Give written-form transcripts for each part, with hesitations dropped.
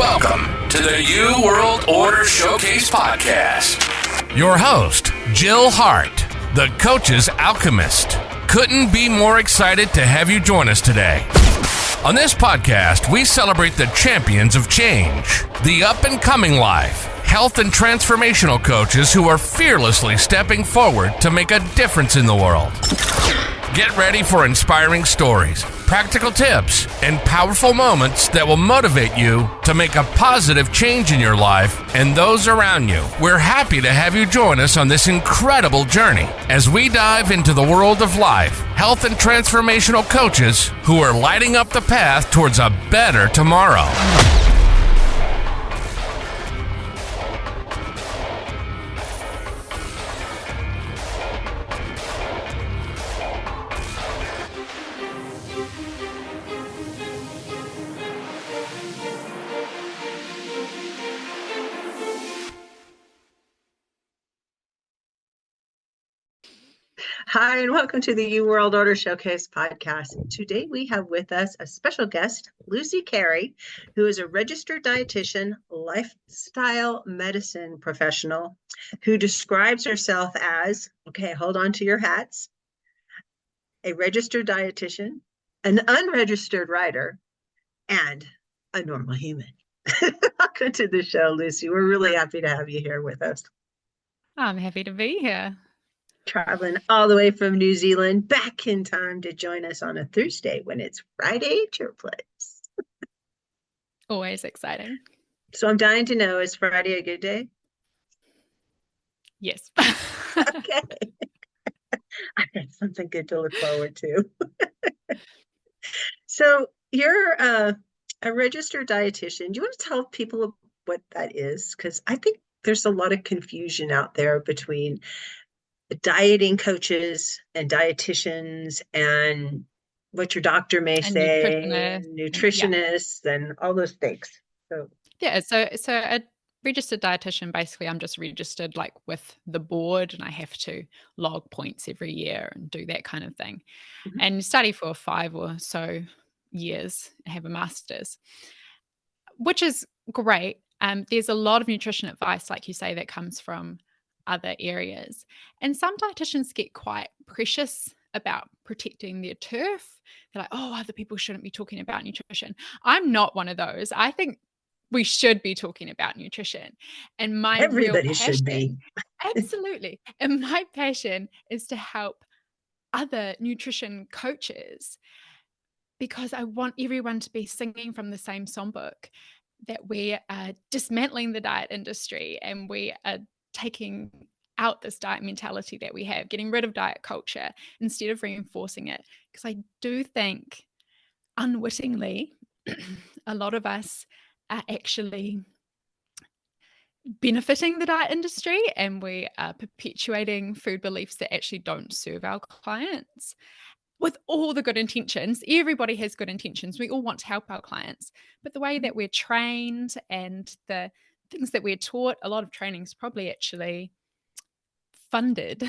Welcome to the New World Order Showcase Podcast. Your host, Jill Hart, the coach's Alchemist. Couldn't be more excited to have you join us today. On this podcast, we celebrate the champions of change, the up-and-coming life, health and transformational coaches who are fearlessly stepping forward to make a difference in the world. Get ready for inspiring stories, practical tips, and powerful moments that will motivate you to make a positive change in your life and those around you. We're happy to have you join us on this incredible journey as we dive into the world of life, health, and transformational coaches who are lighting up the path towards a better tomorrow. Hi, and welcome to the New World Order Showcase podcast. Today we have with us a special guest, Lucy Carey, who is a registered dietitian, lifestyle medicine professional, who describes herself as, okay, hold on to your hats, a registered dietitian, an unregistered writer, and a normal human. Welcome to the show, Lucy. We're really happy to have you here with us. I'm happy to be here. Traveling all the way from New Zealand back in time to join us on a Thursday when it's Friday at your place. Always exciting. So I'm dying to know, is Friday a good day? Yes. Okay. I got something good to look forward to. So you're a registered dietitian. Do you want to tell people what that is? Because I think there's a lot of confusion out there between dieting coaches and dietitians and what your doctor may And say, nutritionists. nutritionists and all those things. So a registered dietitian, basically I'm just registered like with the board and I have to log points every year and do that kind of thing. Mhm. And study for 5 or so years and have a master's, which is great. There's a lot of nutrition advice, like you say, that comes from other areas. And some dietitians get quite precious about protecting their turf. They're like, oh, other people shouldn't be talking about nutrition. I'm not one of those. I think we should be talking about nutrition. And my everybody real should be. passion, absolutely. And my passion is to help other nutrition coaches because I want everyone to be singing from the same songbook, that we are dismantling the diet industry and we are taking out this diet mentality that we have, getting rid of diet culture instead of reinforcing it. Because I do think unwittingly, a lot of us are actually benefiting the diet industry and we are perpetuating food beliefs that actually don't serve our clients. With all the good intentions, everybody has good intentions. We all want to help our clients, but the way that we're trained and the things that we're taught, a lot of training is probably actually funded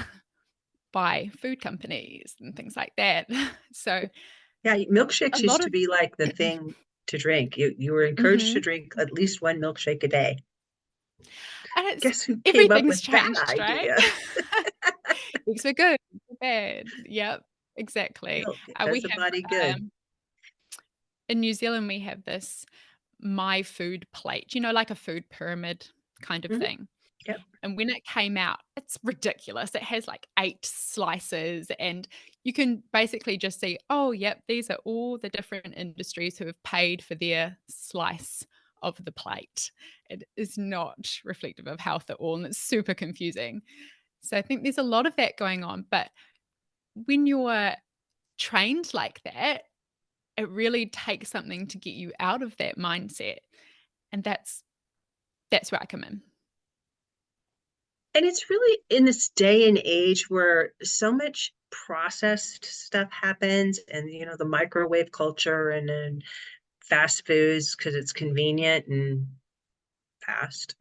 by food companies and things like that. So yeah, milkshakes a used lot to of be like the thing to drink. You were encouraged to drink at least one milkshake a day. and it's Guess who came up everything's with that changed, right? idea? Weeks are good, weeks are bad. Yep, exactly. Milk, it We does the body have good. in New Zealand, we have this my food plate, like a food pyramid kind of Mhm. thing. Yep. And when it came out, it's ridiculous. It has like 8 slices and you can basically just see, oh, yep, these are all the different industries who have paid for their slice of the plate. It is not reflective of health at all and it's super confusing. So I think there's a lot of that going on. But when you're trained like that, it really takes something to get you out of that mindset. And that's where I come in. And it's really in this day and age where so much processed stuff happens and, the microwave culture and fast foods because it's convenient and fast.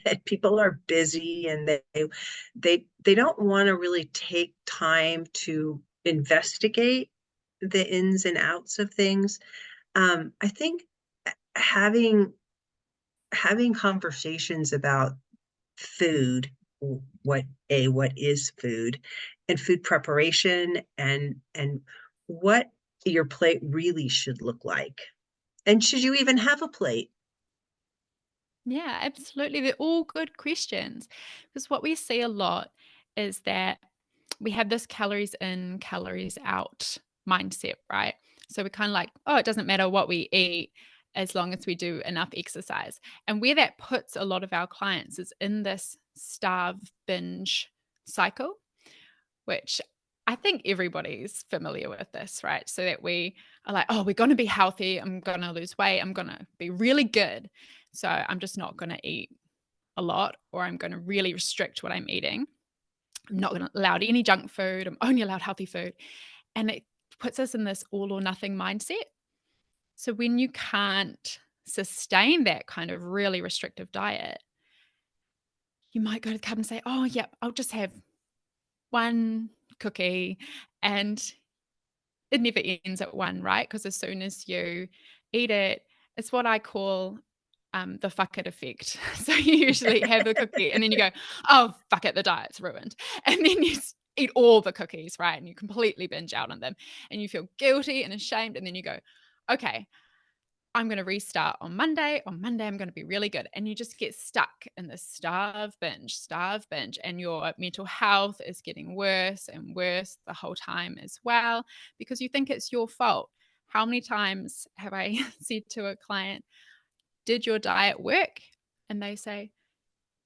And people are busy and they don't want to really take time to investigate the ins and outs of things. I think having having conversations about food, what is food, and food preparation, and what your plate really should look like. And should you even have a plate? Yeah, absolutely. They're all good questions because what we see a lot is that we have this calories in, calories out mindset, right? So we're kind of like, oh, it doesn't matter what we eat as long as we do enough exercise. And where that puts a lot of our clients is in this starve binge cycle, which I think everybody's familiar with this, right? So that we are like, oh, we're going to be healthy. I'm going to lose weight. I'm going to be really good. So I'm just not going to eat a lot, or I'm going to really restrict what I'm eating. I'm not going to allow any junk food. I'm only allowed healthy food. And it puts us in this all or nothing mindset. So when you can't sustain that kind of really restrictive diet, you might go to the cupboard and say, oh, yeah, I'll just have one cookie, and it never ends at one, right? Because as soon as you eat it, it's what I call the fuck it effect. So you usually have a cookie and then you go, oh, fuck it, the diet's ruined. And then you eat all the cookies, right? And you completely binge out on them and you feel guilty and ashamed. And then you go, okay, I'm going to restart on Monday. On Monday, I'm going to be really good. And you just get stuck in this starve binge. And your mental health is getting worse and worse the whole time as well, because you think it's your fault. How many times have I said to a client, did your diet work? And they say,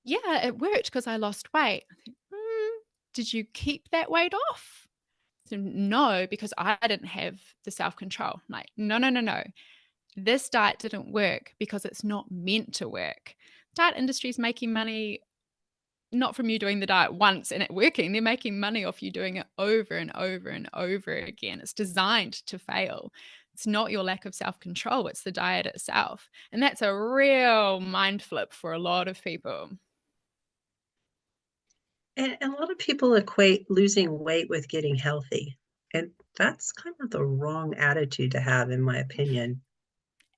yeah, it worked because I lost weight. I think, did you keep that weight off? So, no, because I didn't have the self-control. Like, no. This diet didn't work because it's not meant to work. Diet industry is making money not from you doing the diet once and it working. They're making money off you doing it over and over and over again. It's designed to fail. It's not your lack of self-control, it's the diet itself. And that's a real mind flip for a lot of people. And a lot of people equate losing weight with getting healthy. And that's kind of the wrong attitude to have, in my opinion.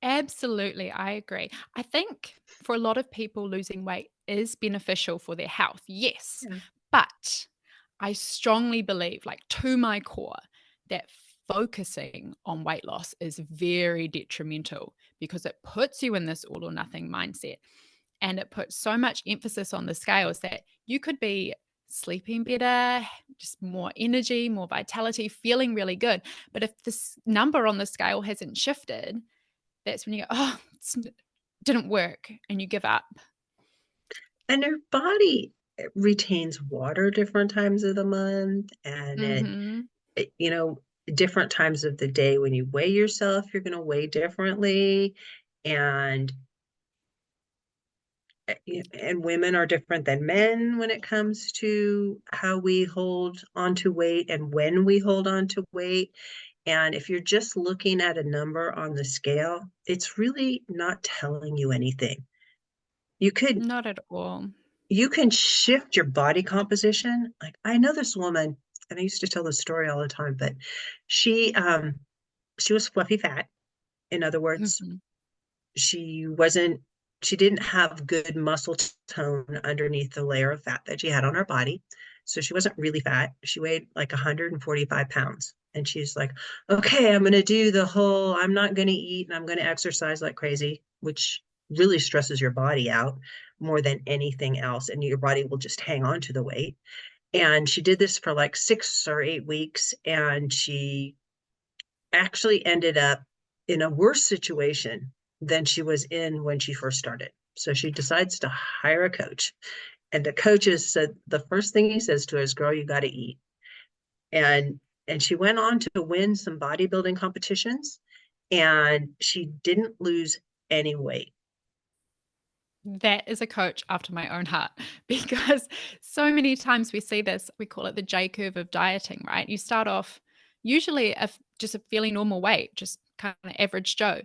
Absolutely, I agree. I think for a lot of people, losing weight is beneficial for their health, yes. Yeah. But I strongly believe, like to my core, that focusing on weight loss is very detrimental because it puts you in this all or nothing mindset. And it puts so much emphasis on the scales that you could be sleeping better, just more energy, more vitality, feeling really good. But if this number on the scale hasn't shifted, that's when you go, oh, it didn't work, and you give up. And your body retains water different times of the month, and Mm-hmm. different times of the day when you weigh yourself, you're going to weigh differently. And women are different than men when it comes to how we hold onto weight and when we hold on to weight. And if you're just looking at a number on the scale, it's really not telling you anything. Not at all. You can shift your body composition. Like, I know this woman, and I used to tell this story all the time, but she was fluffy fat. In other words, Mm-hmm. she didn't have good muscle tone underneath the layer of fat that she had on her body. So she wasn't really fat. She weighed like 145 pounds. And she's like, okay, I'm not going to eat and I'm going to exercise like crazy, which really stresses your body out more than anything else. And your body will just hang on to the weight. And she did this for like 6 or 8 weeks. And she actually ended up in a worse situation than she was in when she first started. So she decides to hire a coach. And the coaches said the first thing he says to her is, girl, you got to eat. And she went on to win some bodybuilding competitions, and she didn't lose any weight. That is a coach after my own heart, because so many times we see this, we call it the J curve of dieting, right? You start off usually just a fairly normal weight, just kind of average Joe.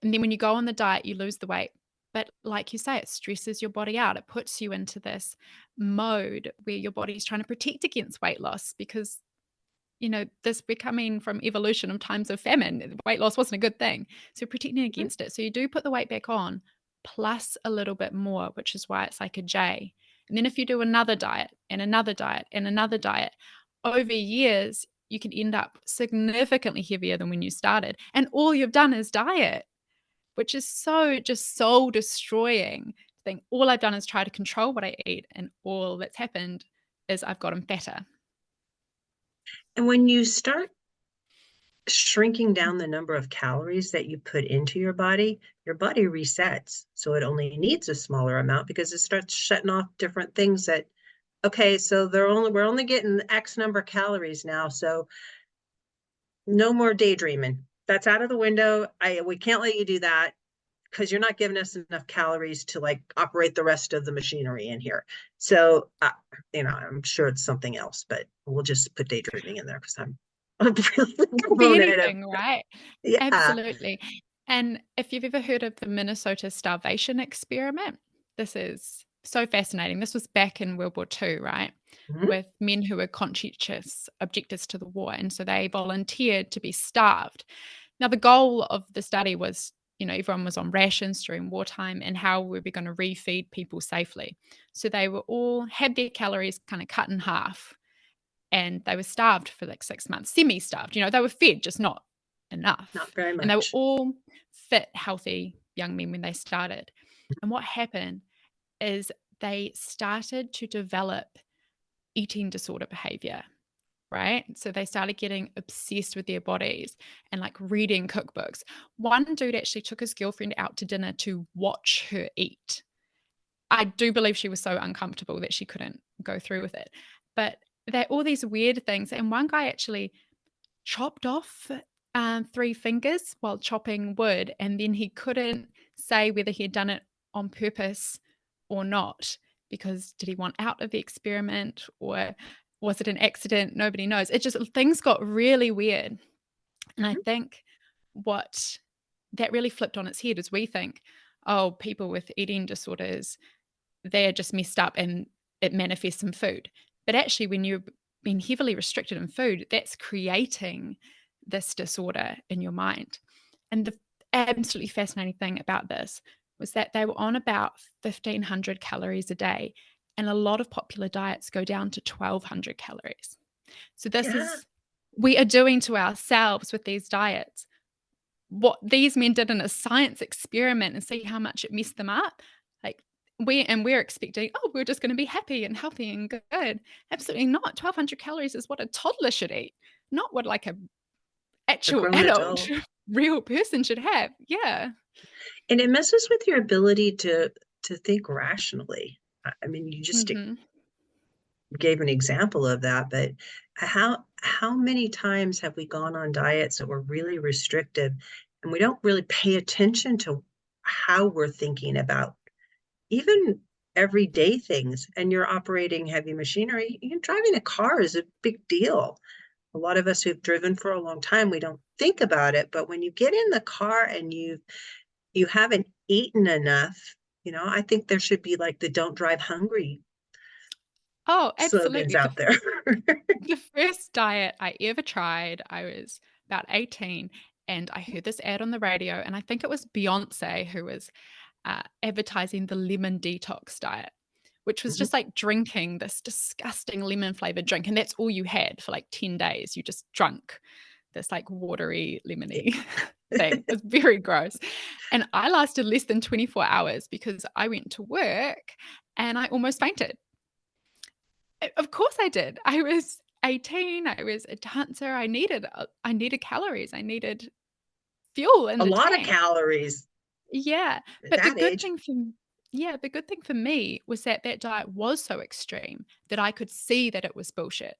And then when you go on the diet, you lose the weight. But like you say, it stresses your body out. It puts you into this mode where your body's trying to protect against weight loss because, this becoming from evolution of times of famine, weight loss wasn't a good thing. So protecting against it. So you do put the weight back on, plus a little bit more, which is why it's like a J. And then if you do another diet and another diet and another diet, over years, you can end up significantly heavier than when you started. And all you've done is diet, which is so just soul destroying. I think all I've done is try to control what I eat, and all that's happened is I've gotten fatter. And when you start shrinking down the number of calories that you put into your body resets. So it only needs a smaller amount because it starts shutting off different things that, okay, so we're only getting X number of calories now. So no more daydreaming. That's out of the window. We can't let you do that because you're not giving us enough calories to like operate the rest of the machinery in here. So, I'm sure it's something else, but we'll just put daydreaming in there because I'm Could be anything, right? Yeah. Absolutely. And if you've ever heard of the Minnesota starvation experiment, this is so fascinating. This was back in World War II, right? Mhm. With men who were conscientious objectors to the war. And so they volunteered to be starved. Now, the goal of the study was, everyone was on rations during wartime, and how were we going to refeed people safely? So they were all had their calories kind of cut in half, and they were starved for like 6 months, semi-starved. They were fed, just not enough. Not very And they were much. all fit, healthy young men when they started. And what happened is they started to develop eating disorder behavior, right? So they started getting obsessed with their bodies and like reading cookbooks. One dude actually took his girlfriend out to dinner to watch her eat. I do believe she was so uncomfortable that she couldn't go through with it. But they're all these weird things. And one guy actually chopped off 3 fingers while chopping wood, and then he couldn't say whether he had done it on purpose or not, because did he want out of the experiment, or was it an accident? Nobody knows. It just, things got really weird. And I think what that really flipped on its head is we think, oh, people with eating disorders, they're just messed up and it manifests in food. But actually, when you've been heavily restricted in food, that's creating this disorder in your mind. And the absolutely fascinating thing about this was that they were on about 1,500 calories a day, and a lot of popular diets go down to 1,200 calories. So this is, we are doing to ourselves with these diets what these men did in a science experiment, and see how much it messed them up. Like, we're expecting, oh, we're just going to be happy and healthy and good. Absolutely not. 1,200 calories is what a toddler should eat, not what like a actual grown adult adult. real person should have. Yeah. And it messes with your ability to think rationally. I mean, you just Mm-hmm. gave an example of that, but how many times have we gone on diets that were really restrictive and we don't really pay attention to how we're thinking about even everyday things, and you're operating heavy machinery. Even driving a car is a big deal. A lot of us who've driven for a long time, we don't think about it, but when you get in the car and you haven't eaten enough, I think there should be like the don't drive hungry Oh, slogans absolutely. out there. The first diet I ever tried, I was about 18, and I heard this ad on the radio, and I think it was Beyonce who was advertising the lemon detox diet, which was Mhm. just like drinking this disgusting lemon flavored drink. And that's all you had for like 10 days. You just drunk this like watery, lemony thing. It was very gross. And I lasted less than 24 hours because I went to work and I almost fainted. Of course I did. I was 18. I was a dancer. I needed calories. I needed fuel in A the lot of tank. calories Yeah, at but that age. the good thing for me was that that diet was so extreme that I could see that it was bullshit.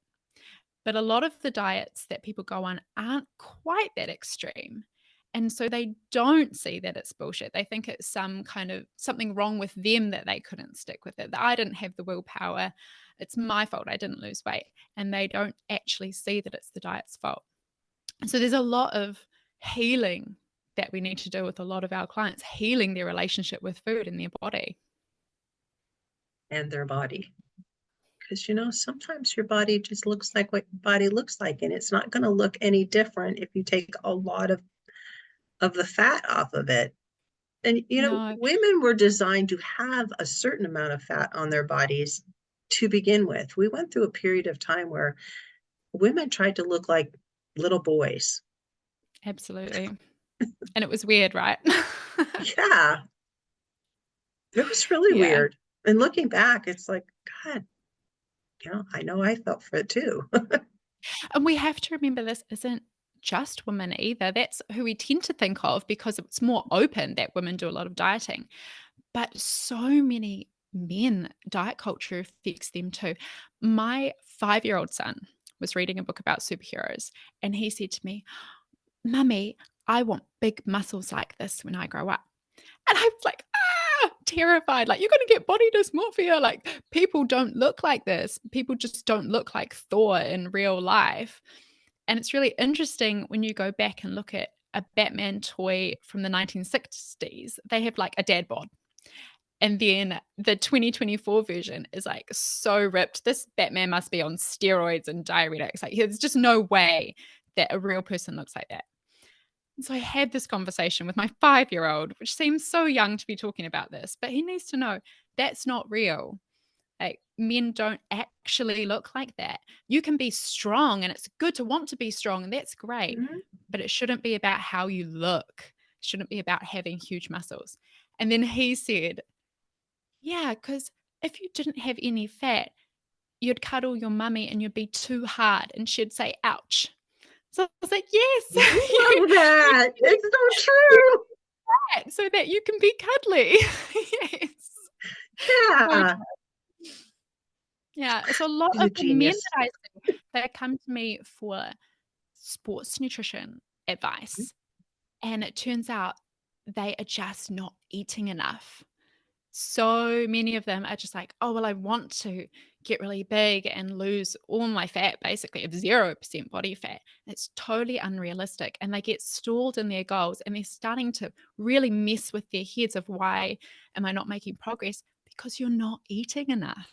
But a lot of the diets that people go on aren't quite that extreme. And so they don't see that it's bullshit. They think it's some kind of something wrong with them that they couldn't stick with it. That I didn't have the willpower. It's my fault I didn't lose weight. And they don't actually see that it's the diet's fault. So there's a lot of healing that we need to do with a lot of our clients, healing their relationship with food and their body. And their body. Because, sometimes your body just looks like what your body looks like, and it's not going to look any different if you take a lot of the fat off of it. And, No. women were designed to have a certain amount of fat on their bodies to begin with. We went through a period of time where women tried to look like little boys. Absolutely. And it was weird, right? Yeah, it was really Yeah. weird. And looking back, it's like, God, I know I felt for it too. And we have to remember this isn't just women either. That's who we tend to think of because it's more open that women do a lot of dieting. But so many men, diet culture affects them too. My 5-year-old son was reading a book about superheroes and he said to me, Mummy, I want big muscles like this when I grow up. And I was like, terrified. Like, you're going to get body dysmorphia. Like, people don't look like this. People just don't look like Thor in real life. And it's really interesting when you go back and look at a Batman toy from the 1960s, they have like a dad bod. And then the 2024 version is like so ripped. This Batman must be on steroids and diuretics. Like, there's just no way that a real person looks like that. And so I had this conversation with my 5-year-old, which seems so young to be talking about this, but he needs to know that's not real. Like, men don't actually look like that. You can be strong and it's good to want to be strong and that's great, Mhm. but it shouldn't be about how you look. It shouldn't be about having huge muscles. And then he said, yeah, because if you didn't have any fat, you'd cuddle your mummy and you'd be too hard and she'd say, ouch. So I was like, yes, Love you that. can It's so do true. that so that you can be cuddly. Yes. So Yeah. yeah, so a lot He's a of the men genius. that I see that come to me for sports nutrition advice, and it turns out they are just not eating enough. So many of them are just like, oh, well, I want to get really big and lose all my fat, basically, of 0% body fat. It's totally unrealistic. And they get stalled in their goals and they're starting to really mess with their heads of why am I not making progress? Because you're not eating enough.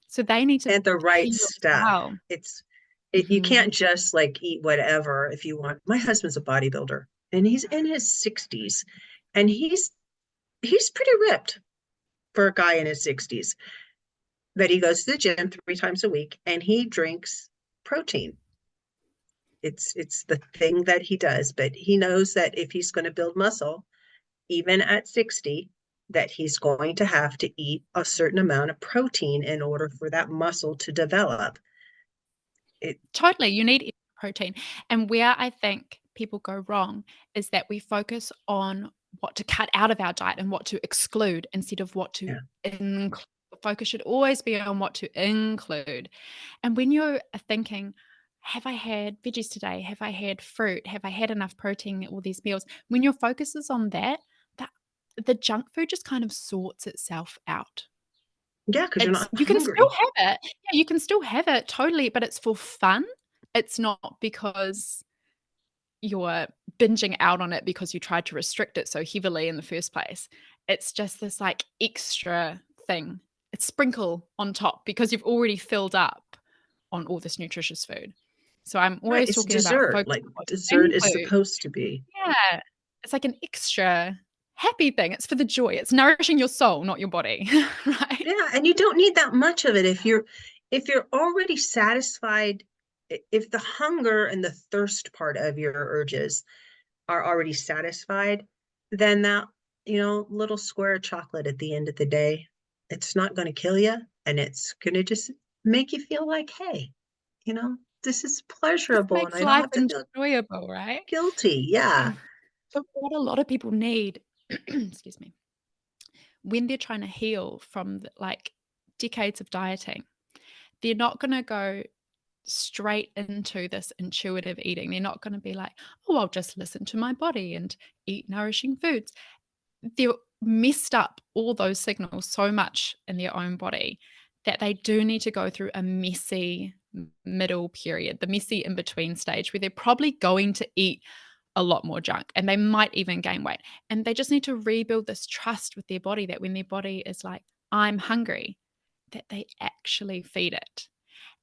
So they need to And the right heal as stuff. well. You Mhm. can't just like eat whatever if you want. My husband's a bodybuilder and he's in his 60s and he's pretty ripped for a guy in his 60s. But he goes to the gym 3 times a week and he drinks protein. It's the thing that he does, but he knows that if he's going to build muscle, even at 60, that he's going to have to eat a certain amount of protein in order for that muscle to develop. It Totally. You need protein. And where I think people go wrong is that we focus on what to cut out of our diet and what to exclude instead of what to Yeah. include. The focus should always be on what to include. And when you're thinking, have I had veggies today? Have I had fruit? Have I had enough protein in all these meals? When your focus is on that, the junk food just kind of sorts itself out. Yeah, because you're It's not you can still hungry. have it. Yeah, you can still have it totally, but it's for fun. It's not because you're binging out on it because you tried to restrict it so heavily in the first place. It's just this, like, extra thing. It's sprinkle on top because you've already filled up on all this nutritious food. So I'm Right. always It's talking about dessert. focus Like on what you dessert is include. supposed to be. Yeah. It's like an extra happy thing. It's for the joy. It's nourishing your soul, not your body, right? Yeah, and you don't need that much of it if you're already satisfied, if the hunger and the thirst part of your urges are already satisfied, then that, little square of chocolate at the end of the day, it's not going to kill you and it's going to just make you feel like, hey, this is Just pleasurable and makes I don't life have to feel enjoyable, right? guilty. Yeah. Mm. So what a lot of people need, excuse me, when they're trying to heal from like decades of dieting, they're not going to go straight into this intuitive eating. They're not going to be like, oh, I'll just listen to my body and eat nourishing foods. They're messed up all those signals so much in their own body that they do need to go through a messy middle period, the messy in between stage where they're probably going to eat a lot more junk and they might even gain weight. And they just need to rebuild this trust with their body that when their body is like, I'm hungry, that they actually feed it.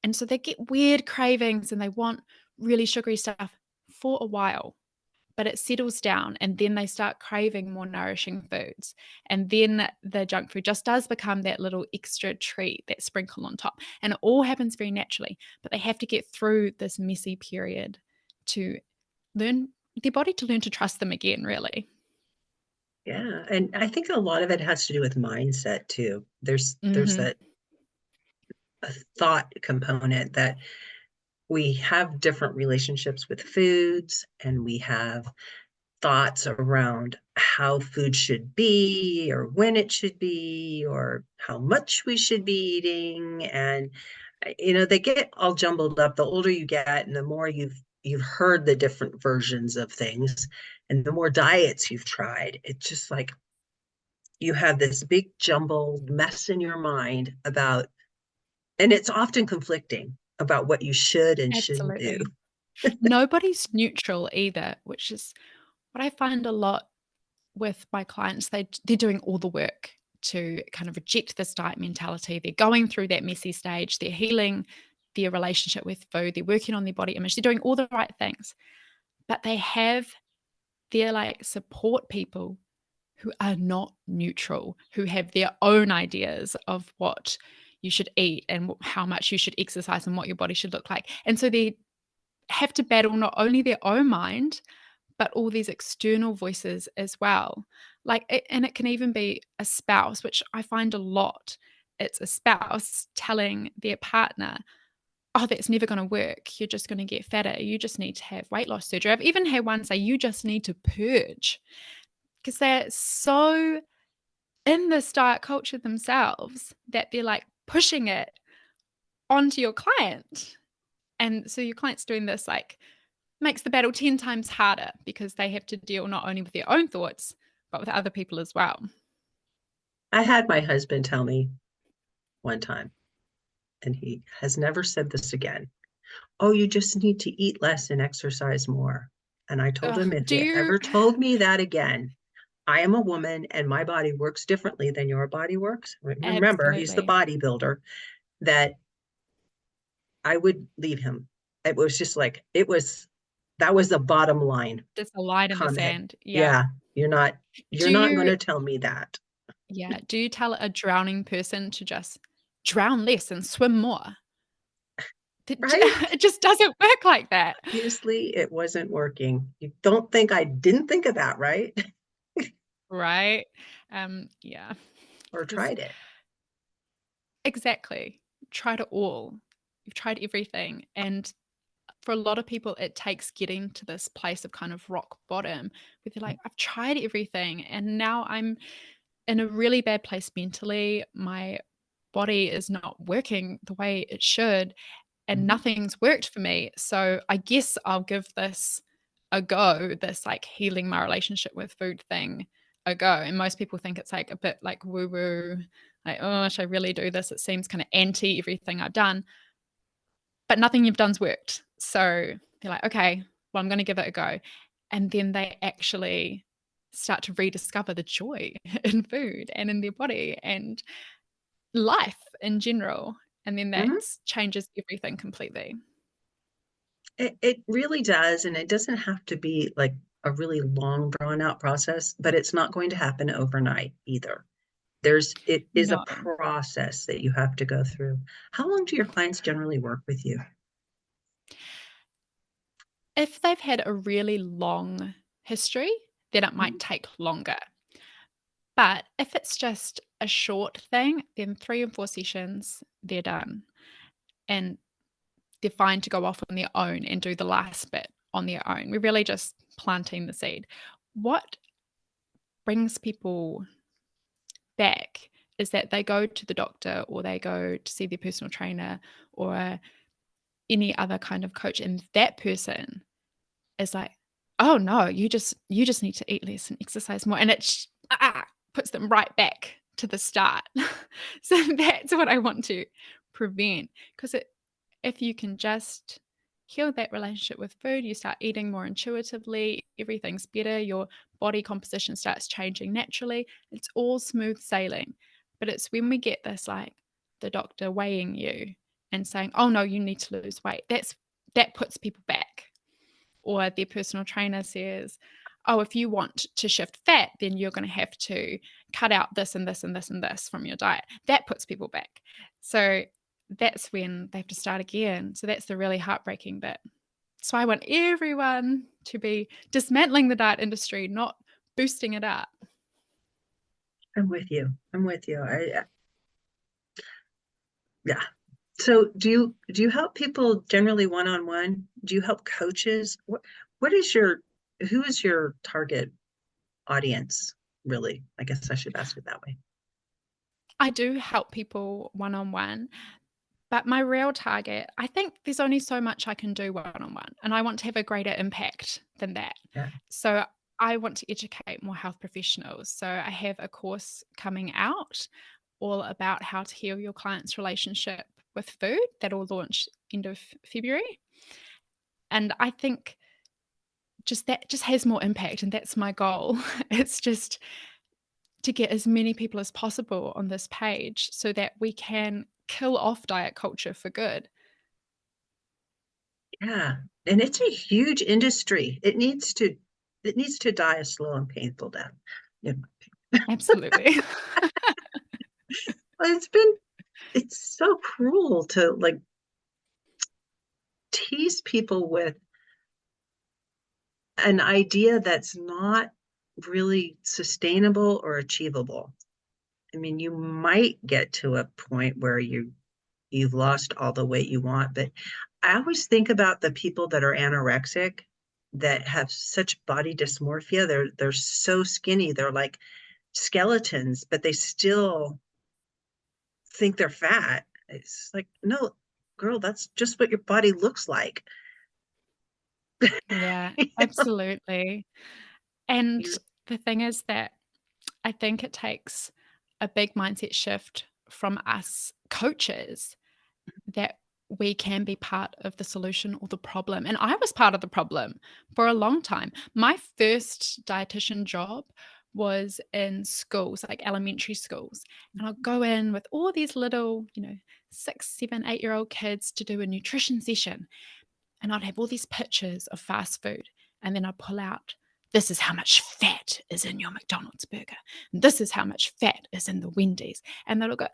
And so they get weird cravings and they want really sugary stuff for a while. but it settles down, and then they start craving more nourishing foods. And then the junk food just does become that little extra treat, that sprinkle on top. And it all happens very naturally, but they have to get through this messy period to learn their body to learn to trust them again, really. Yeah. And I think a lot of it has to do with mindset too. There's Mm-hmm. that a thought component that we have different relationships with foods, and we have thoughts around how food should be, or when it should be, or how much we should be eating. And they get all jumbled up the older you get, and the more you've heard the different versions of things, and the more diets you've tried. It's just like you have this big jumbled mess in your mind about, and it's often conflicting about what you should and shouldn't do. Absolutely. Nobody's neutral either, which is what I find a lot with my clients. They're doing all the work to kind of reject this diet mentality. They're going through that messy stage. They're healing their relationship with food. They're working on their body image. They're doing all the right things, but they have their support people who are not neutral, who have their own ideas of what you should eat and how much you should exercise and what your body should look like. And so they have to battle not only their own mind, but all these external voices as well. And it can even be a spouse, which I find a lot. It's a spouse telling their partner, oh, that's never going to work. You're just going to get fatter. You just need to have weight loss surgery. I've even had one say, you just need to purge, because they're so in this diet culture themselves that they're pushing it onto your client. And so your client's doing this makes the battle 10 times harder, because they have to deal not only with their own thoughts, but with other people as well. I had my husband tell me one time, and he has never said this again. Oh, you just need to eat less and exercise more. And I told him, if Do he you? ever told me that again, I am a woman and my body works differently than your body works. Remember, he's the Absolutely. bodybuilder, that I would leave him. It was just that was the bottom line Just a line in the comment. sand. Yeah. Yeah, you're not Do going you? to tell me that. Yeah. Do you tell a drowning person to just drown less and swim more? Right? It just doesn't work like that. Obviously, it wasn't working. You don't think I didn't think of that, right? Right. Yeah. Or Because tried it. exactly. Tried it all. You've tried everything. And for a lot of people, it takes getting to this place of kind of rock bottom where they're like, I've tried everything and now I'm in a really bad place mentally. My body is not working the way it should, and Mhm. nothing's worked for me. So I guess I'll give this a go, this healing my relationship with food thing a go. And most people think it's a bit woo woo, oh, should I really do this? It seems kind of anti everything I've done, but nothing you've done's worked. So they're like, okay, well, I'm going to give it a go. And then they actually start to rediscover the joy in food and in their body and life in general. And then that Mhm. changes everything completely. It really does. And it doesn't have to be like a really long, drawn out process, but it's not going to happen overnight either. It is a No. process that you have to go through. How long do your clients generally work with you? If they've had a really long history, then it Mhm. might take longer. But if it's just a short thing, then 3 or 4 sessions, they're done. And they're fine to go off on their own and do the last bit on their own. We're really just planting the seed. What brings people back is that they go to the doctor or they go to see their personal trainer or any other kind of coach, and that person is like, oh no, you just need to eat less and exercise more, and it puts them right back to the start. So that's what I want to prevent, because if you can just heal that relationship with food, you start eating more intuitively, everything's better, your body composition starts changing naturally, it's all smooth sailing. But it's when we get this the doctor weighing you and saying, oh no, you need to lose weight, that puts people back. or their personal trainer says, oh, if you want to shift fat, then you're going to have to cut out this and this and this and this from your diet. That puts people back. So that's when they have to start again. So that's the really heartbreaking bit. So I want everyone to be dismantling the diet industry, not boosting it up. I'm with you. Yeah. So do you help people generally one-on-one? Do you help coaches? Who is your target audience, really? I guess I should ask it that way. I do help people one-on-one, but my real target, I think there's only so much I can do one-on-one, and I want to have a greater impact than that. Yeah. So I want to educate more health professionals. So I have a course coming out all about how to heal your client's relationship with food that will launch end of February. And I think that just has more impact, and that's my goal. It's just to get as many people as possible on this page so that we can kill off diet culture for good. Yeah. And it's a huge industry. It needs to die a slow and painful death. Yeah. Absolutely. It's so cruel to like tease people with an idea that's not really sustainable or achievable. I mean, you might get to a point where you've lost all the weight you want, but I always think about the people that are anorexic that have such body dysmorphia. They're so skinny, they're like skeletons, but they still think they're fat. It's like, no, girl, that's just what your body looks like. Yeah, absolutely. And the thing is that I think it takes a big mindset shift from us coaches that we can be part of the solution or the problem. And I was part of the problem for a long time. My first dietitian job was in schools, like elementary schools. And I'll go in with all these little, 6, 7, 8-year-old kids to do a nutrition session. And I'd have all these pictures of fast food. And then I'd pull out, this is how much fat is in your McDonald's burger. And this is how much fat is in the Wendy's. And they'll go,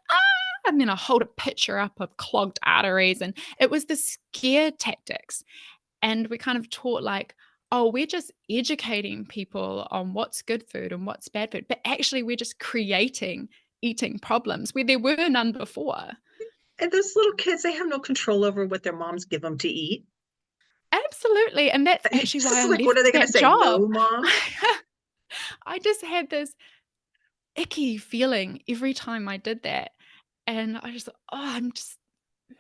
and then I hold a picture up of clogged arteries. And it was the scare tactics. And we kind of taught like, oh, we're just educating people on what's good food and what's bad food. But actually, we're just creating eating problems where there were none before. And those little kids, they have no control over what their moms give them to eat. Absolutely. And that's actually why I like, left what are they going to say? job. No, mom. I just had this icky feeling every time I did that. And I just thought, I'm just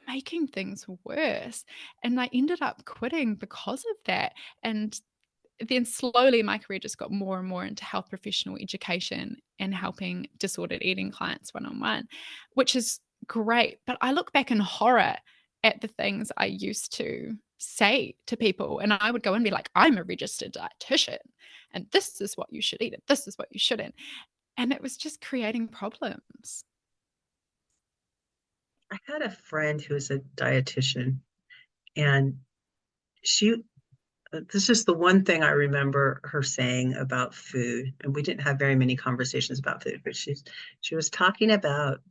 making things worse. And I ended up quitting because of that. And then slowly my career just got more and more into health professional education and helping disordered eating clients one-on-one, which is great. But I look back in horror at the things I used to say to people. And I would go and be like, I'm a registered dietitian and this is what you should eat and this is what you shouldn't. And it was just creating problems. I had a friend who was a dietitian, and this is the one thing I remember her saying about food. And we didn't have very many conversations about food, but she was talking about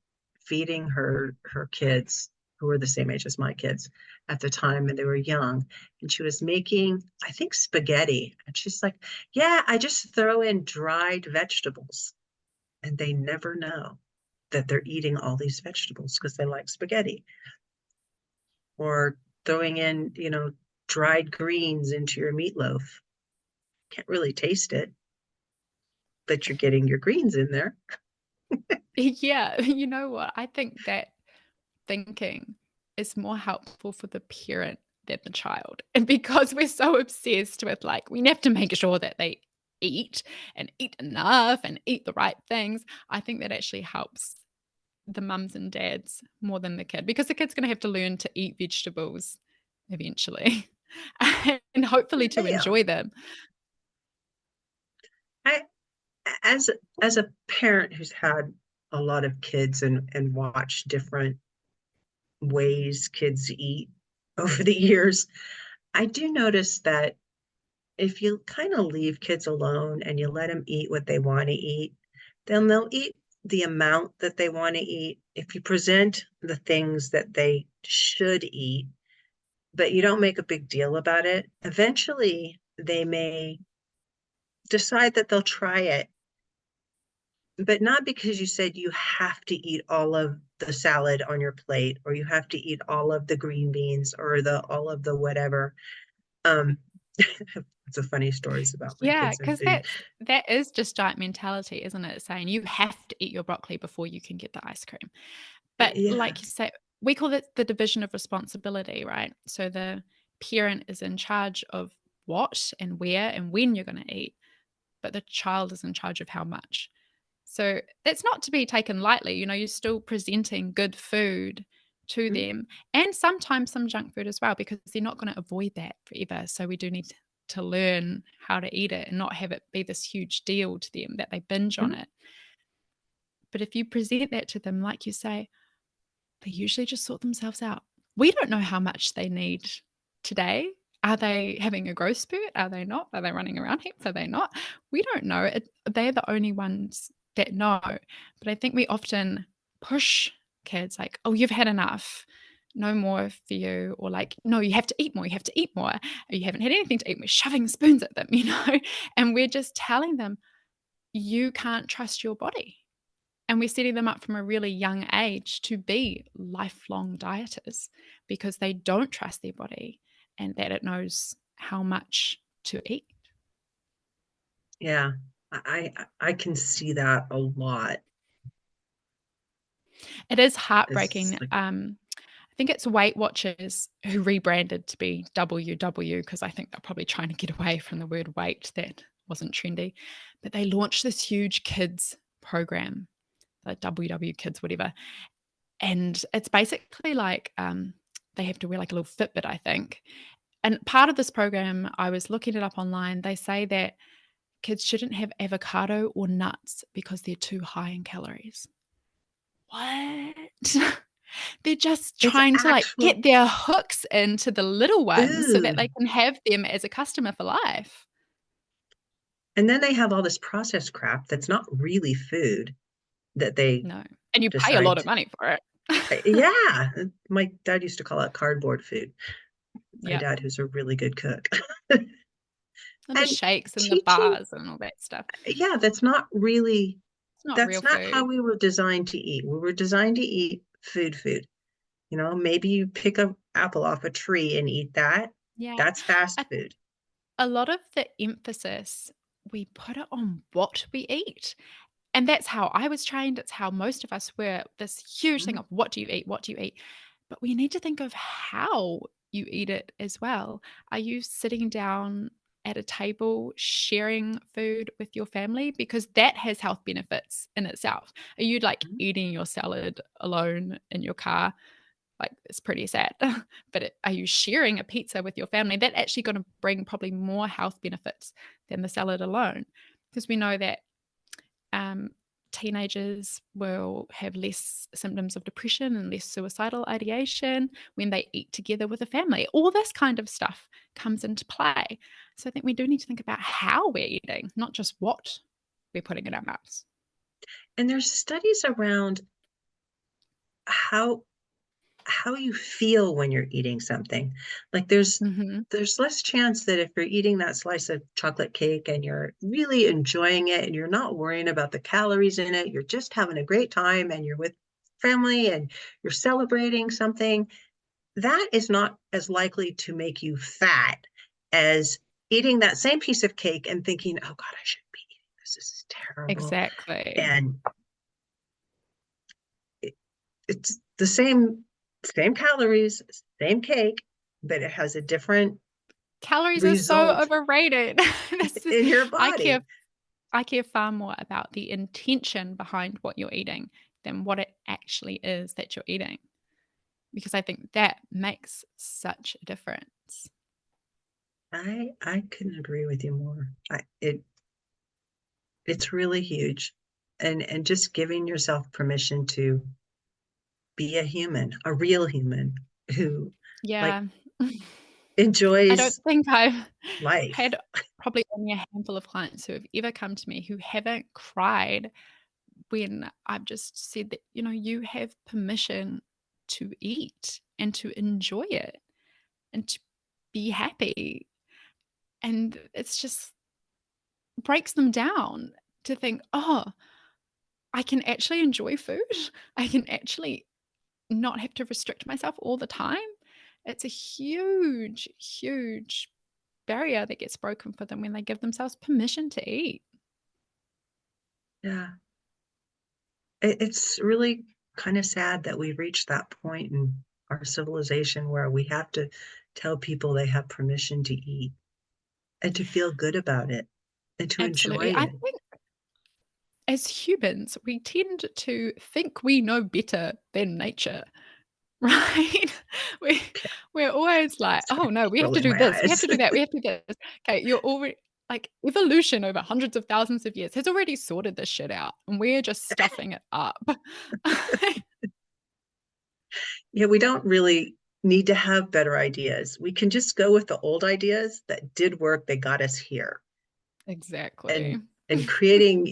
feeding her kids who were the same age as my kids at the time, and they were young. And she was making, I think, spaghetti. And she's like, yeah, I just throw in dried vegetables. And they never know that they're eating all these vegetables because they like spaghetti. Or throwing in, dried greens into your meatloaf. Can't really taste it, but you're getting your greens in there. Yeah, you know what? I think that thinking is more helpful for the parent than the child. And because we're so obsessed with like, we have to make sure that they eat and eat enough and eat the right things, I think that actually helps the mums and dads more than the kid, because the kid's going to have to learn to eat vegetables eventually and hopefully to enjoy them. As a parent who's had a lot of kids and watched different ways kids eat over the years, I do notice that if you kind of leave kids alone and you let them eat what they want to eat, then they'll eat the amount that they want to eat. If you present the things that they should eat, but you don't make a big deal about it, eventually they may decide that they'll try it, but not because you said you have to eat all of the salad on your plate, or you have to eat all of the green beans, or the all of the whatever. It's a funny stories about my Yeah, kids and because food. that is just diet mentality, isn't it? Saying you have to eat your broccoli before you can get the ice cream. But Yeah. like you say, we call it the division of responsibility, right? So the parent is in charge of what and where and when you're going to eat, but the child is in charge of how much. So that's not to be taken lightly. You're still presenting good food to Mhm. them, and sometimes some junk food as well, because they're not going to avoid that forever. So we do need to learn how to eat it and not have it be this huge deal to them that they binge on Mhm. it. But if you present that to them, like you say, they usually just sort themselves out. We don't know how much they need today. Are they having a growth spurt? Are they not? Are they running around heaps? Are they not? We don't know. They're the only ones that know. But I think we often push kids like, oh, you've had enough. No more for you. Or like, no, you have to eat more. You have to eat more. Or you haven't had anything to eat. We're shoving spoons at them, and we're just telling them, you can't trust your body. And we're setting them up from a really young age to be lifelong dieters because they don't trust their body and that it knows how much to eat. Yeah. I can see that a lot. It is It's heartbreaking. like, I think it's Weight Watchers who rebranded to be WW because I think they're probably trying to get away from the word weight that wasn't trendy. But they launched this huge kids program, like WW Kids, whatever. And it's basically like they have to wear like a little Fitbit, I think. And part of this program, I was looking it up online. They say that kids shouldn't have avocado or nuts because they're too high in calories. What? They're just it's trying to like actual, get their hooks into the little ones so that ooh. they can have them as a customer for life. And then they have all this processed crap that's not really food that they No. And you pay a lot decide of money for it. yeah. My dad used to call it cardboard food. My Yep. dad, who's a really good cook. And the And shakes and the teaching, bars and all that stuff. yeah, that's not really, It's not real that's not how food. we were designed to eat. We were designed to eat food. Maybe you pick an apple off a tree and eat that. Yeah. That's fast I food. A lot of the emphasis, we put it on what we eat. And that's how I was trained. It's how most of us were, this huge thing Mhm. of what do you eat? What do you eat? But we need to think of how you eat it as well. Are you sitting down at a table sharing food with your family? Because that has health benefits in itself. Are you like Mhm. eating your salad alone in your car? Like, it's pretty sad. But are you sharing a pizza with your family? That's actually going to bring probably more health benefits than the salad alone, because we know that um, teenagers will have less symptoms of depression and less suicidal ideation when they eat together with a family. All this kind of stuff comes into play. So I think we do need to think about how we're eating, not just what we're putting in our mouths. And there's studies around how you feel when you're eating something. Like Hmm. there's less chance that if you're eating that slice of chocolate cake and you're really enjoying it and you're not worrying about the calories in it, you're just having a great time and you're with family and you're celebrating something, that is not as likely to make you fat as eating that same piece of cake and thinking, oh God, I shouldn't be eating this. This is terrible. Exactly. And it, it's the same calories, same cake, but it has a different Calories are so result overrated. in your I care body. I care far more about the intention behind what you're eating than what it actually is that you're eating, because I think that makes such a difference. I couldn't agree with you more. It's really huge. And just giving yourself permission to be a human, a real human who like Yeah. I don't enjoys think I've life. had probably only a handful of clients who have ever come to me who haven't cried when I've just said that, you have permission to eat and to enjoy it and to be happy. And it's just breaks them down to think, oh, I can actually enjoy food. I can actually not have to restrict myself all the time. It's a huge, huge barrier that gets broken for them when they give themselves permission to eat. Yeah. It's really kind of sad that we've reached that point in our civilization where we have to tell people they have permission to eat and to feel good about it and to enjoy Absolutely. I it. think as humans, we tend to think we know better than nature, right? We we're always like, Sorry, oh no, we have to rolling do my this, we have eyes. to do that, we have to do this. Okay, you're already like evolution over hundreds of thousands of years has already sorted this shit out, and we're just stuffing it up. Yeah, we don't really need to have better ideas. We can just go with the old ideas that did work, they got us here. Exactly. And creating,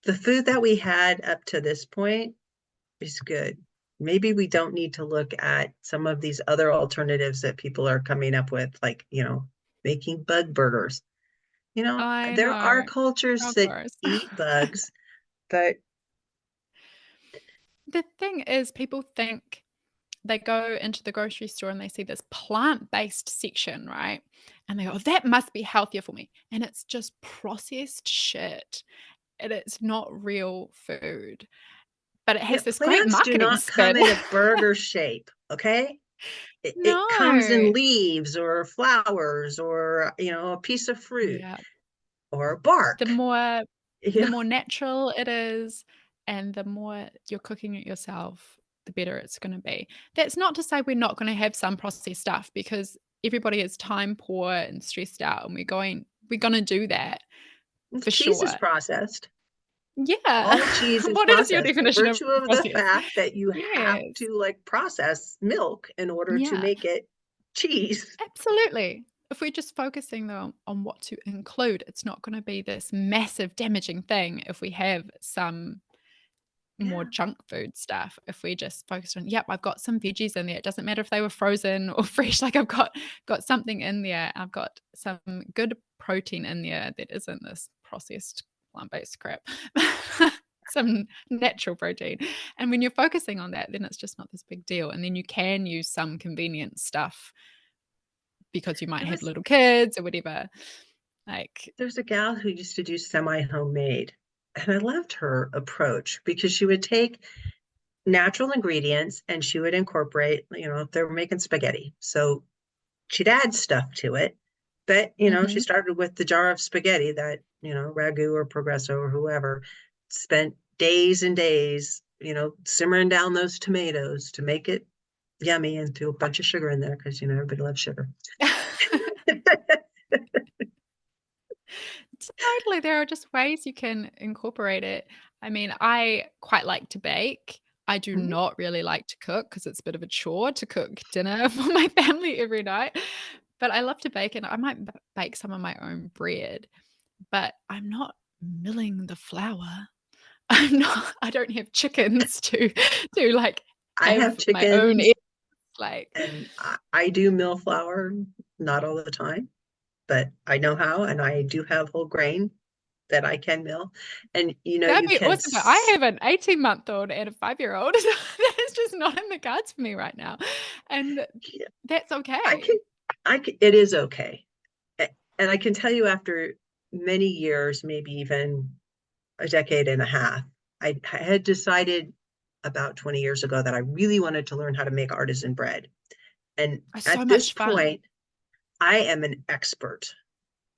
the food that we had up to this point is good. Maybe we don't need to look at some of these other alternatives that people are coming up with, like, making bug burgers. I There are know. cultures Of that course. eat bugs, but The thing is, people think they go into the grocery store and they see this plant-based section, right? And they go, "Oh, that must be healthier for me." And it's just processed shit. And it's not real food. But it yeah, has this great plants do marketing not come spin. in a burger shape, okay? It comes in No. leaves or flowers or, a piece of fruit Yeah. or The bark. more the Yeah, more natural it is and the more you're cooking it yourself, the better it's gonna be. That's not to say we're not gonna have some processed stuff because everybody is time poor and stressed out, and we're gonna do that for cheese is sure. processed. Yeah. All cheese is What is your processed by definition of virtue of the processed? fact that you have Yes. to process milk in order to Yeah. make it cheese. Absolutely. If we're just focusing though on what to include, it's not going to be this massive damaging thing if we have some more Yeah. junk food stuff. If we just focus on, yep, I've got some veggies in there. It doesn't matter if they were frozen or fresh. Like I've got something in there. I've got some good protein in there that isn't this processed plant-based crap. Some natural protein. And when you're focusing on that, then it's just not this big deal. And then you can use some convenient stuff because you might There have was little kids or whatever. Like, there's a gal who used to do semi-homemade, and I loved her approach because she would take natural ingredients and she would incorporate, if they were making spaghetti. So she'd add stuff to it. But, she mhm. started with the jar of spaghetti that, Ragu or Progresso or whoever spent days and days, simmering down those tomatoes to make it yummy and threw a bunch of sugar in there because, everybody loves sugar. Totally, there are just ways you can incorporate it. I mean, I quite like to bake. I do Mhm. not really like to cook because it's a bit of a chore to cook dinner for my family every night. But I love to bake, and I might bake some of my own bread, but I'm not milling the flour. I don't have chickens to like I have have my own chickens eggs, like and I do mill flour, not all the time, but I know how, and I do have whole grain that I can mill. And that'd you be can awesome, but I have an 18-month-old and a 5-year-old. That is just not in the cards for me right now, and yeah, that's I can okay. it is okay. And I can tell you after many years, maybe even a decade and a half, I had decided about 20 years ago that I really wanted to learn how to make artisan bread. And It's so at this much fun. point, I am an expert.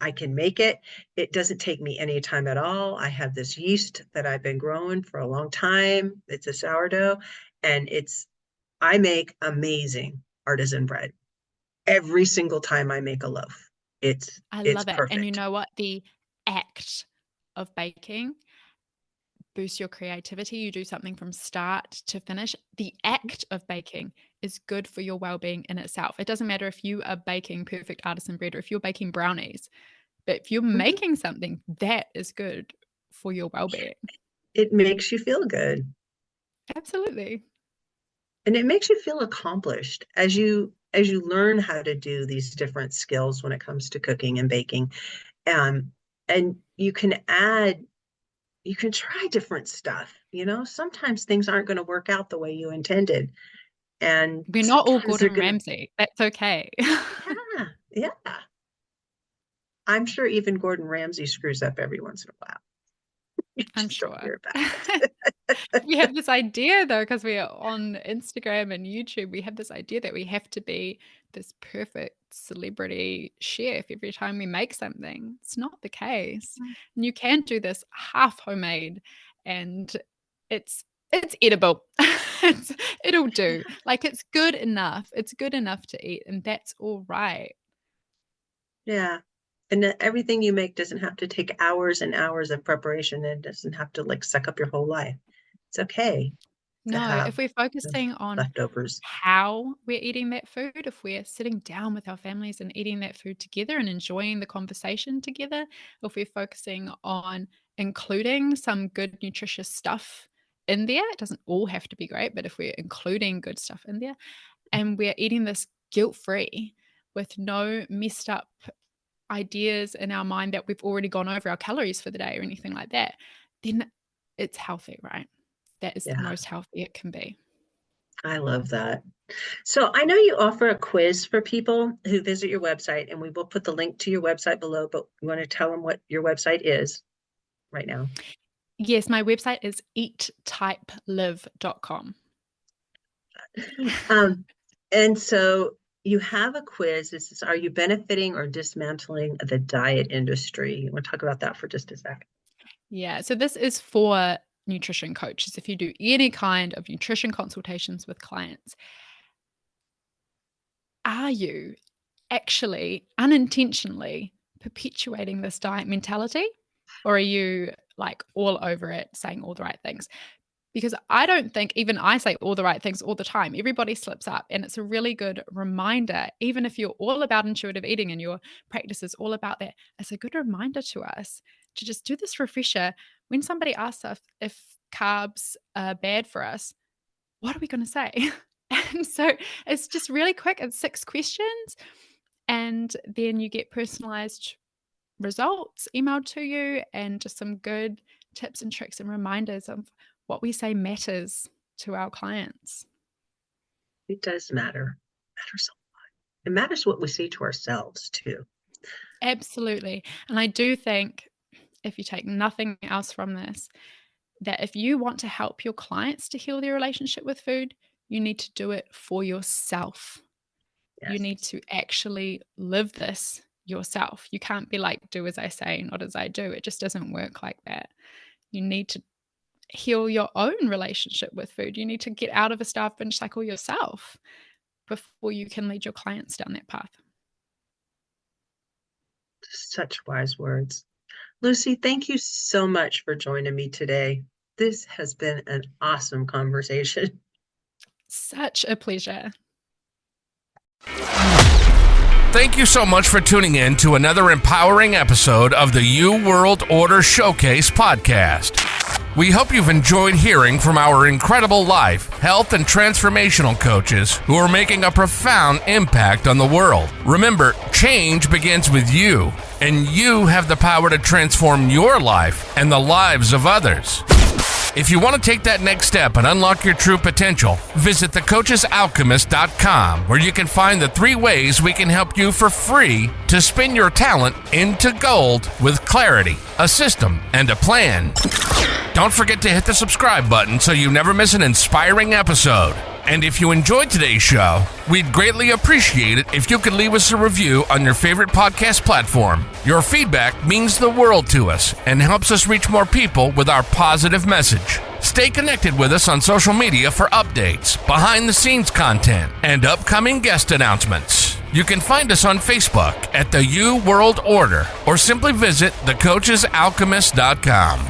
I can make it. It doesn't take me any time at all. I have this yeast that I've been growing for a long time. It's a sourdough, and I make amazing artisan bread every single time I make a loaf. I It's love it, and you perfect. know what? The act of baking boost your creativity. You do something from start to finish. The act of baking is good for your well-being in itself. It doesn't matter if you are baking perfect artisan bread or if you're baking brownies, but if you're making something, that is good for your well-being. It makes you feel good. Absolutely. And it makes you feel accomplished as you learn how to do these different skills when it comes to cooking and baking. And you can try different stuff. Sometimes things aren't going to work out the way you intended. And we're not all sometimes they're Gordon Ramsay. That's okay. Yeah. I'm sure even Gordon Ramsay screws up every once in a while. I'm sure. We have this idea though, because we are on Instagram and YouTube, we have this idea that we have to be this perfect celebrity chef every time we make something. It's not the case. And you can do this half homemade and it's edible. It'll do. Like it's good enough. It's good enough to eat and that's all right. Yeah. And everything you make doesn't have to take hours and hours of preparation. It doesn't have to suck up your whole life. It's okay. No, if we're focusing on leftovers, how we're eating that food, if we're sitting down with our families and eating that food together and enjoying the conversation together, if we're focusing on including some good nutritious stuff in there, it doesn't all have to be great, but if we're including good stuff in there and we're eating this guilt-free with no messed up ideas in our mind that we've already gone over our calories for the day or anything like that, then it's healthy, right? That is the most healthy it can be. I love that. So I know you offer a quiz for people who visit your website, and we will put the link to your website below, but you want to tell them what your website is right now? Yes, my website is eattypelive.com. And so you have a quiz. This is, are you benefiting or dismantling the diet industry? You want to talk about that for just a second? Yeah, so this is for nutrition coaches. If you do any kind of nutrition consultations with clients, are you actually unintentionally perpetuating this diet mentality? Or are you all over it, saying all the right things? Because I don't think even I say all the right things all the time. Everybody slips up. And it's a really good reminder, even if you're all about intuitive eating and your practice is all about that, it's a good reminder to us to just do this refresher. When somebody asks us if carbs are bad for us, what are we going to say? And so it's just really quick. It's 6 questions. And then you get personalized results emailed to you and just some good tips and tricks and reminders of what we say matters to our clients. It does matter. It matters a lot. It matters what we say to ourselves too. Absolutely. And I do think if you take nothing else from this, that if you want to help your clients to heal their relationship with food, you need to do it for yourself. Yes. You need to actually live this yourself. You can't be like, do as I say, not as I do. It just doesn't work like that. You need to heal your own relationship with food. You need to get out of a starve binge cycle yourself before you can lead your clients down that path. Such wise words. Lucy, thank you so much for joining me today. This has been an awesome conversation. Such a pleasure. Thank you so much for tuning in to another empowering episode of the You World Order Showcase podcast. We hope you've enjoyed hearing from our incredible life, health, and transformational coaches who are making a profound impact on the world. Remember, change begins with you, and you have the power to transform your life and the lives of others. If you want to take that next step and unlock your true potential, visit thecoachesalchemist.com, where you can find the 3 ways we can help you for free to spin your talent into gold with clarity, a system, and a plan. Don't forget to hit the subscribe button so you never miss an inspiring episode. And if you enjoyed today's show, we'd greatly appreciate it if you could leave us a review on your favorite podcast platform. Your feedback means the world to us and helps us reach more people with our positive message. Stay connected with us on social media for updates, behind-the-scenes content, and upcoming guest announcements. You can find us on Facebook at the You World Order or simply visit thecoachesalchemist.com.